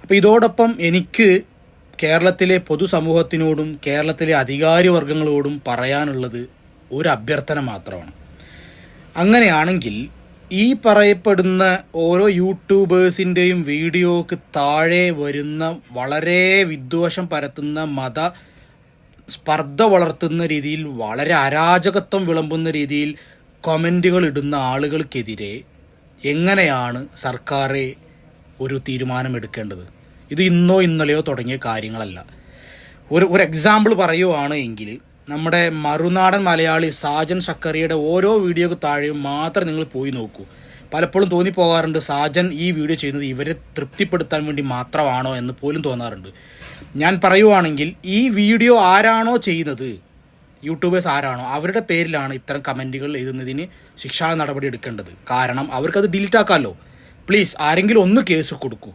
അപ്പോൾ ഇതോടൊപ്പം എനിക്ക് കേരളത്തിലെ പൊതുസമൂഹത്തിനോടും കേരളത്തിലെ അധികാരിവർഗങ്ങളോടും പറയാനുള്ളത് ഒരു അഭ്യർത്ഥന മാത്രമാണ്. അങ്ങനെയാണെങ്കിൽ ഈ പറയപ്പെടുന്ന ഓരോ യൂട്യൂബേഴ്സിൻ്റെയും വീഡിയോക്ക് താഴെ വരുന്ന വളരെ വിദ്വേഷം പരത്തുന്ന മത സ്പർദ്ധ വളർത്തുന്ന രീതിയിൽ വളരെ അരാജകത്വം വിളമ്പുന്ന രീതിയിൽ കമൻറ്റുകൾ ഇടുന്ന ആളുകൾക്കെതിരെ എങ്ങനെയാണ് സർക്കാർ ഒരു തീരുമാനമെടുക്കേണ്ടത്? ഇത് ഇന്നോ ഇന്നലെയോ തുടങ്ങിയ കാര്യങ്ങളല്ല. ഒരു എക്സാമ്പിൾ പറയുവാണ് എങ്കിൽ നമ്മുടെ മറുനാടൻ മലയാളി സാജൻ ഷക്കറിയുടെ ഓരോ വീഡിയോക്ക് താഴെയും മാത്രം നിങ്ങൾ പോയി നോക്കൂ. പലപ്പോഴും തോന്നിപ്പോകാറുണ്ട് സാജൻ ഈ വീഡിയോ ചെയ്യുന്നത് ഇവരെ തൃപ്തിപ്പെടുത്താൻ വേണ്ടി മാത്രമാണോ എന്ന് പോലും തോന്നാറുണ്ട്. ഞാൻ പറയുവാണെങ്കിൽ ഈ വീഡിയോ ആരാണോ ചെയ്യുന്നത്, യൂട്യൂബേഴ്സ് ആരാണോ, അവരുടെ പേരിലാണ് ഇത്തരം കമൻറ്റുകൾ എഴുതുന്നതിന് ശിക്ഷാ നടപടി എടുക്കേണ്ടത്. കാരണം അവർക്കത് ഡിലീറ്റ് ആക്കാമല്ലോ. പ്ലീസ് ആരെങ്കിലും ഒന്ന് കേസ് കൊടുക്കൂ.